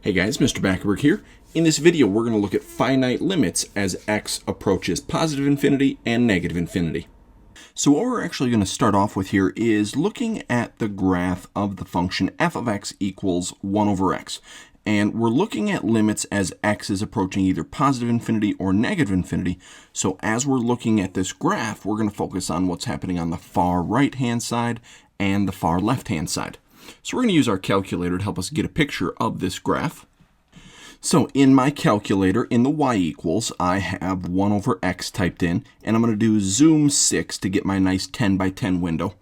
Hey guys, Mr. Backerberg here. In this video, we're going to look at finite limits as x approaches positive infinity and negative infinity. So what we're actually going to start off with here is looking at the graph of the function f of x equals 1 over x. And we're looking at limits as x is approaching either positive infinity or negative infinity. So as we're looking at this graph, we're going to focus on what's happening on the far right-hand side and the far left-hand side. So we're going to use our calculator to help us get a picture of this graph. So in my calculator, in the y equals, I have 1 over x typed in, and I'm going to do zoom 6 to get my nice 10 by 10 window.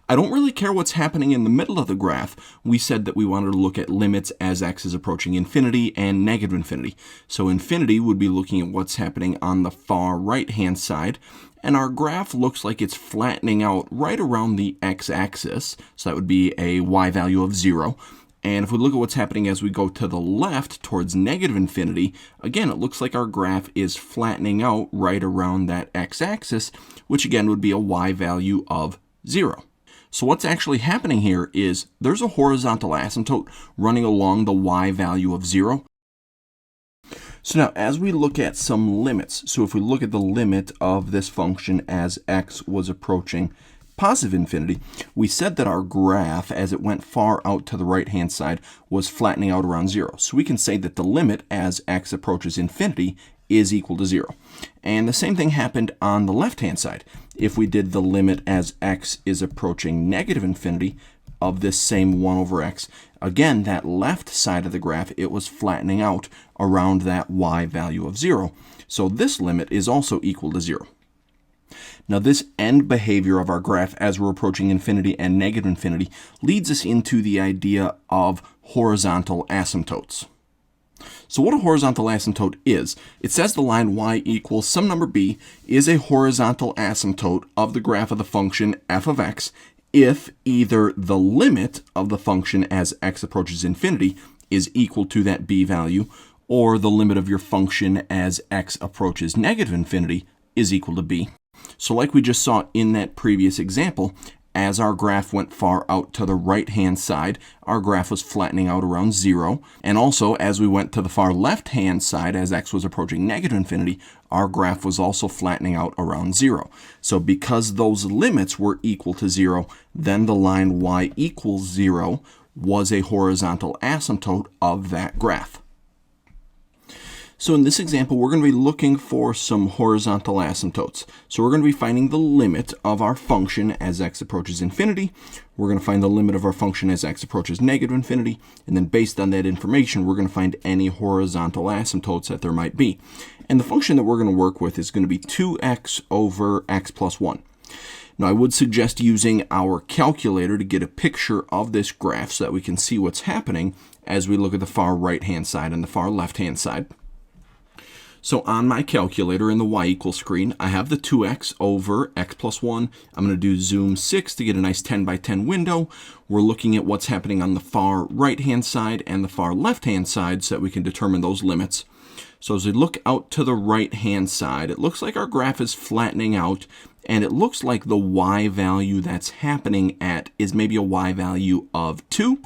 I don't really care what's happening in the middle of the graph. We said that we wanted to look at limits as x is approaching infinity and negative infinity. So infinity would be looking at what's happening on the far right-hand side, and our graph looks like it's flattening out right around the x-axis, so that would be a y value of 0. And if we look at what's happening as we go to the left towards negative infinity, again, it looks like our graph is flattening out right around that x-axis, which again would be a y value of 0. So what's actually happening here is there's a horizontal asymptote running along the y value of 0. So now, as we look at some limits, so if we look at the limit of this function as x was approaching positive infinity, we said that our graph, as it went far out to the right-hand side, was flattening out around 0. So we can say that the limit as x approaches infinity is equal to 0. And the same thing happened on the left-hand side. If we did the limit as x is approaching negative infinity of this same 1 over x, again, that left side of the graph, it was flattening out around that y value of 0. So this limit is also equal to 0. Now, this end behavior of our graph as we're approaching infinity and negative infinity leads us into the idea of horizontal asymptotes. So what a horizontal asymptote is, it says the line y equals some number b is a horizontal asymptote of the graph of the function f of x if either the limit of the function as x approaches infinity is equal to that b value, or the limit of your function as x approaches negative infinity is equal to b. So like we just saw in that previous example, as our graph went far out to the right-hand side, our graph was flattening out around 0. And also, as we went to the far left-hand side, as x was approaching negative infinity, our graph was also flattening out around 0. So because those limits were equal to 0, then the line y equals 0 was a horizontal asymptote of that graph. So in this example, we're going to be looking for some horizontal asymptotes. So we're going to be finding the limit of our function as x approaches infinity. We're going to find the limit of our function as x approaches negative infinity. And then based on that information, we're going to find any horizontal asymptotes that there might be. And the function that we're going to work with is going to be 2x over x plus 1. Now, I would suggest using our calculator to get a picture of this graph so that we can see what's happening as we look at the far right-hand side and the far left-hand side. So on my calculator in the y equals screen, I have the 2x over x plus 1. I'm going to do zoom 6 to get a nice 10 by 10 window. We're looking at what's happening on the far right-hand side and the far left-hand side so that we can determine those limits. So as we look out to the right-hand side, it looks like our graph is flattening out, and it looks like the y value that's happening at is maybe a y value of 2.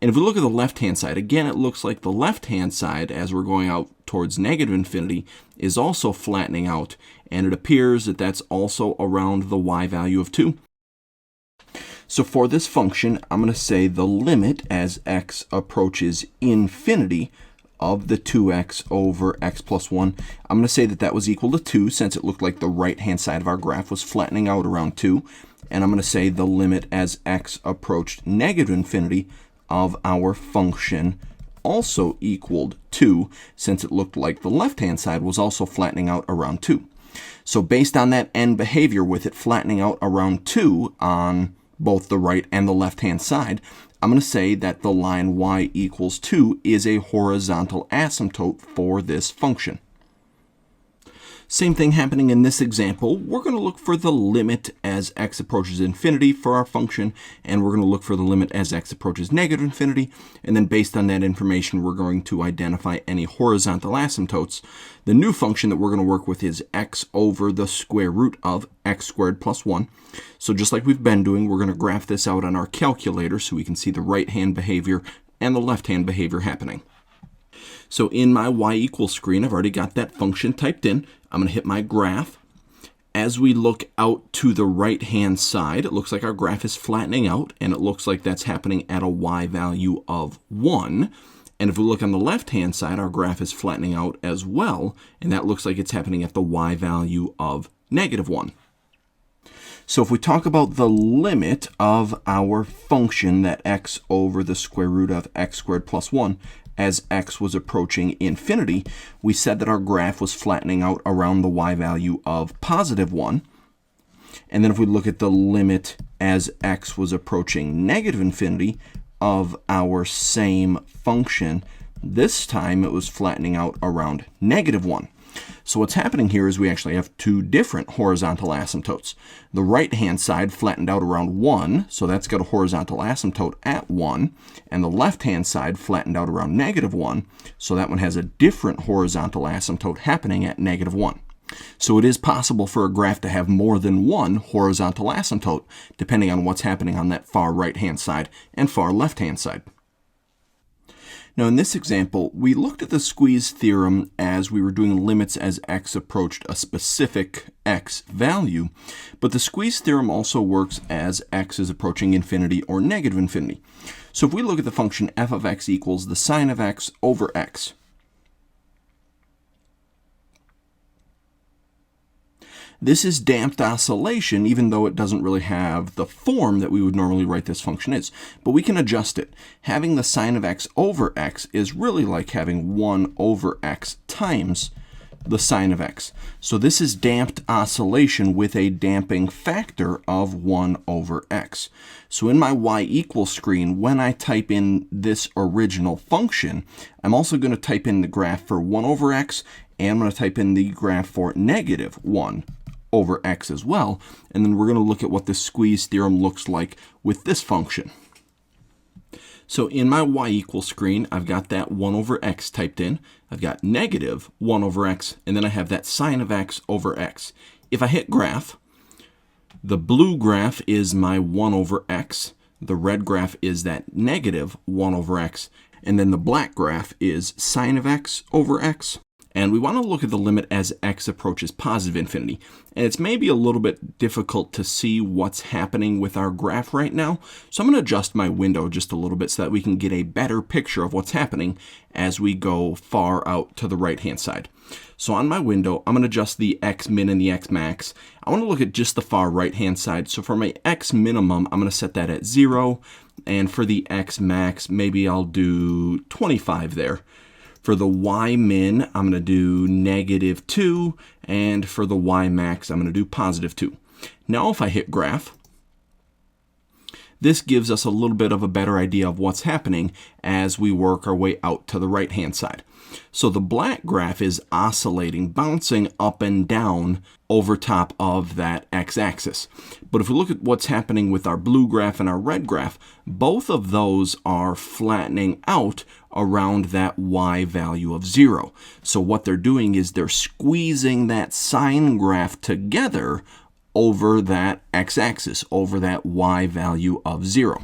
And if we look at the left-hand side, again, it looks like the left-hand side, as we're going out towards negative infinity, is also flattening out. And it appears that that's also around the y value of 2. So for this function, I'm going to say the limit as x approaches infinity of the 2x over x plus 1, I'm going to say that that was equal to 2, since it looked like the right-hand side of our graph was flattening out around 2. And I'm going to say the limit as x approached negative infinity of our function also equaled 2, since it looked like the left-hand side was also flattening out around 2. So based on that end behavior with it flattening out around 2 on both the right and the left-hand side, I'm going to say that the line y equals 2 is a horizontal asymptote for this function. Same thing happening in this example. We're going to look for the limit as x approaches infinity for our function, and we're going to look for the limit as x approaches negative infinity. And then based on that information, we're going to identify any horizontal asymptotes. The new function that we're going to work with is x over the square root of x squared plus 1. So just like we've been doing, we're going to graph this out on our calculator so we can see the right-hand behavior and the left-hand behavior happening. So in my y equals screen, I've already got that function typed in. I'm going to hit my graph. As we look out to the right-hand side, it looks like our graph is flattening out, and it looks like that's happening at a y value of 1. And if we look on the left-hand side, our graph is flattening out as well, and that looks like it's happening at the y value of -1. So if we talk about the limit of our function, that x over the square root of x squared plus 1, as x was approaching infinity, we said that our graph was flattening out around the y value of +1. And then if we look at the limit as x was approaching -infinity of our same function, this time it was flattening out around -1. So what's happening here is we actually have two different horizontal asymptotes. The right-hand side flattened out around 1, so that's got a horizontal asymptote at 1, and the left-hand side flattened out around -1, so that one has a different horizontal asymptote happening at -1. So it is possible for a graph to have more than one horizontal asymptote, depending on what's happening on that far right-hand side and far left-hand side. Now in this example, we looked at the squeeze theorem as we were doing limits as x approached a specific x value, but the squeeze theorem also works as x is approaching infinity or -infinity. So if we look at the function f of x equals the sine of x over x, this is damped oscillation, even though it doesn't really have the form that we would normally write this function as. But we can adjust it. Having the sine of x over x is really like having 1 over x times the sine of x. So this is damped oscillation with a damping factor of 1 over x. So in my y equals screen, when I type in this original function, I'm also going to type in the graph for 1 over x, and I'm going to type in the graph for -1 over x as well, and then we're going to look at what the squeeze theorem looks like with this function. So in my y equals screen, I've got that 1 over x typed in, I've got -1 over x, and then I have that sine of x over x. If I hit graph, the blue graph is my 1 over x, the red graph is that -1 over x, and then the black graph is sine of x over x. And we want to look at the limit as x approaches positive infinity. And it's maybe a little bit difficult to see what's happening with our graph right now. So I'm going to adjust my window just a little bit so that we can get a better picture of what's happening as we go far out to the right-hand side. So on my window, I'm going to adjust the x min and the x max. I want to look at just the far right-hand side. So for my x minimum, I'm going to set that at 0. And for the x max, maybe I'll do 25 there. For the y min, I'm going to do -2, and for the y max, I'm going to do +2. Now if I hit graph, this gives us a little bit of a better idea of what's happening as we work our way out to the right-hand side. So the black graph is oscillating, bouncing up and down over top of that x-axis. But if we look at what's happening with our blue graph and our red graph, both of those are flattening out around that y value of 0. So what they're doing is they're squeezing that sine graph together over that x-axis, over that y value of 0.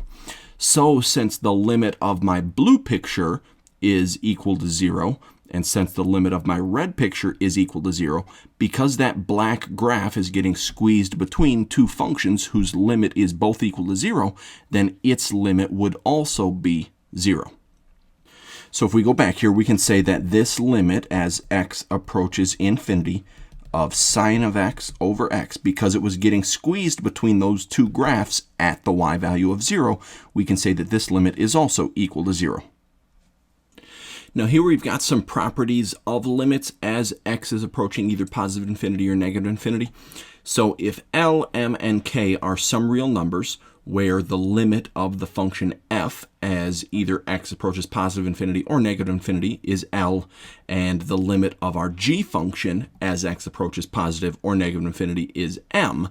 So since the limit of my blue picture is equal to 0, and since the limit of my red picture is equal to 0, because that black graph is getting squeezed between two functions whose limit is both equal to 0, then its limit would also be 0. So if we go back here, we can say that this limit as x approaches infinity of sine of x over x, because it was getting squeezed between those two graphs at the y value of 0, we can say that this limit is also equal to 0. Now here we've got some properties of limits as x is approaching either positive infinity or negative infinity. So if L, M, and K are some real numbers where the limit of the function f as either x approaches positive infinity or negative infinity is L, and the limit of our g function as x approaches positive or negative infinity is M,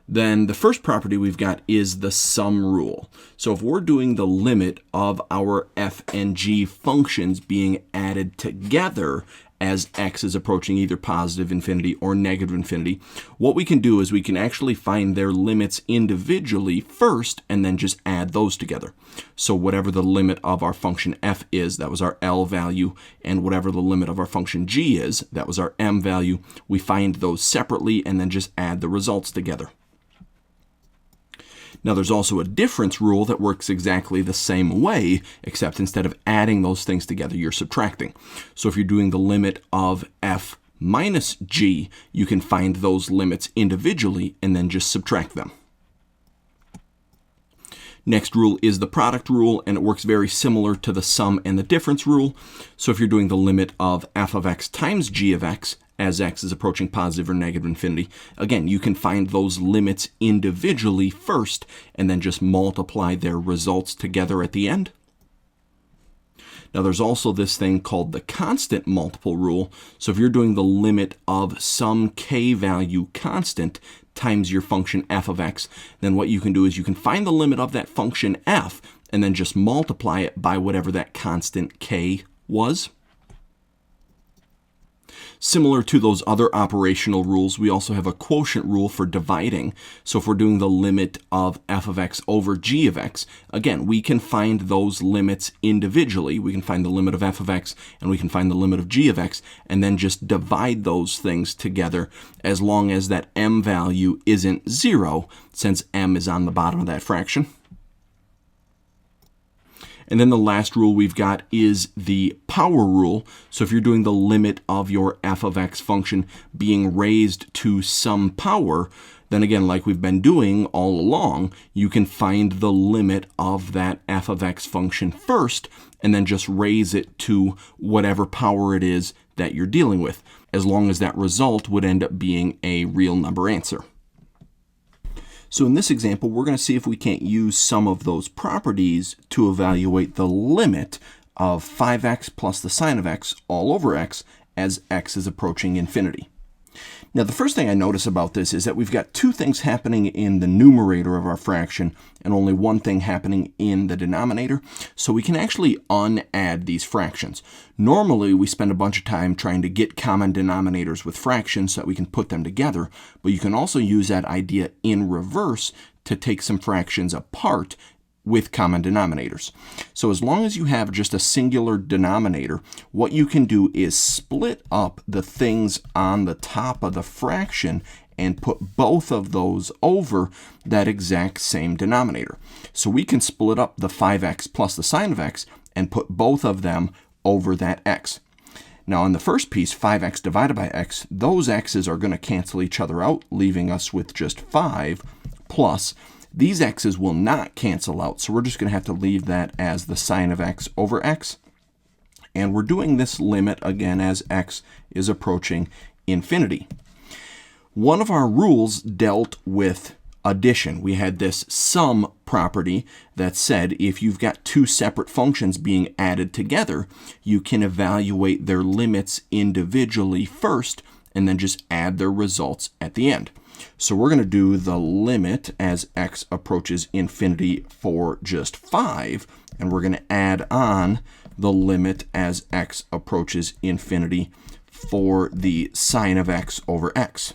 then the first property we've got is the sum rule. So if we're doing the limit of our f and g functions being added together as x is approaching either positive infinity or negative infinity, what we can do is we can actually find their limits individually first and then just add those together. So whatever the limit of our function f is, that was our L value, and whatever the limit of our function g is, that was our m value, we find those separately and then just add the results together. Now there's also a difference rule that works exactly the same way, except instead of adding those things together, you're subtracting. So if you're doing the limit of f minus g, you can find those limits individually and then just subtract them. Next rule is the product rule, and it works very similar to the sum and the difference rule. So if you're doing the limit of f of x times g of x, as x is approaching positive or negative infinity, again, you can find those limits individually first and then just multiply their results together at the end. Now there's also this thing called the constant multiple rule. So if you're doing the limit of some k value constant times your function f of x, then what you can do is you can find the limit of that function f and then just multiply it by whatever that constant k was. Similar to those other operational rules, we also have a quotient rule for dividing. So if we're doing the limit of f of x over g of x, again, we can find those limits individually. We can find the limit of f of x and we can find the limit of g of x and then just divide those things together as long as that m value isn't 0, since m is on the bottom of that fraction. And then the last rule we've got is the power rule. So if you're doing the limit of your f of x function being raised to some power, then again, like we've been doing all along, you can find the limit of that f of x function first and then just raise it to whatever power it is that you're dealing with, as long as that result would end up being a real number answer. So in this example, we're going to see if we can't use some of those properties to evaluate the limit of 5x plus the sine of x all over x as x is approaching infinity. Now, the first thing I notice about this is that we've got two things happening in the numerator of our fraction and only one thing happening in the denominator. So we can actually unadd these fractions. Normally, we spend a bunch of time trying to get common denominators with fractions so that we can put them together. But you can also use that idea in reverse to take some fractions apart with common denominators. So as long as you have just a singular denominator, what you can do is split up the things on the top of the fraction and put both of those over that exact same denominator. So we can split up the 5x plus the sine of x and put both of them over that x. Now on the first piece, 5x divided by x, those x's are going to cancel each other out, leaving us with just 5 plus these x's will not cancel out, so we're just going to have to leave that as the sine of x over x. And we're doing this limit again as x is approaching infinity. One of our rules dealt with addition. We had this sum property that said if you've got two separate functions being added together, you can evaluate their limits individually first and then just add their results at the end. So we're going to do the limit as x approaches infinity for just 5, and we're going to add on the limit as x approaches infinity for the sine of x over x.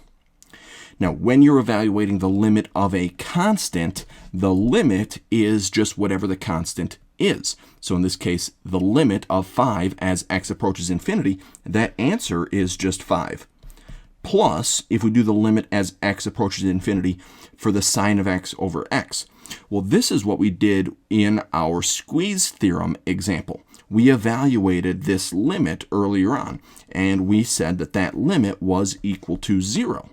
Now, when you're evaluating the limit of a constant, the limit is just whatever the constant is. So in this case, the limit of 5 as x approaches infinity, that answer is just 5. Plus, if we do the limit as x approaches infinity for the sine of x over x. Well, this is what we did in our squeeze theorem example. We evaluated this limit earlier on, and we said that that limit was equal to 0.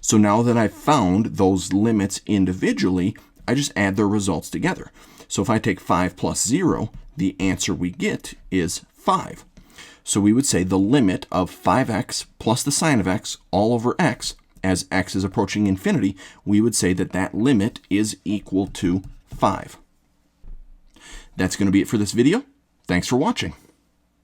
So now that I've found those limits individually, I just add their results together. So if I take 5 plus 0, the answer we get is 5. So we would say the limit of 5x plus the sine of x all over x as x is approaching infinity, we would say that that limit is equal to 5. That's going to be it for this video. Thanks for watching.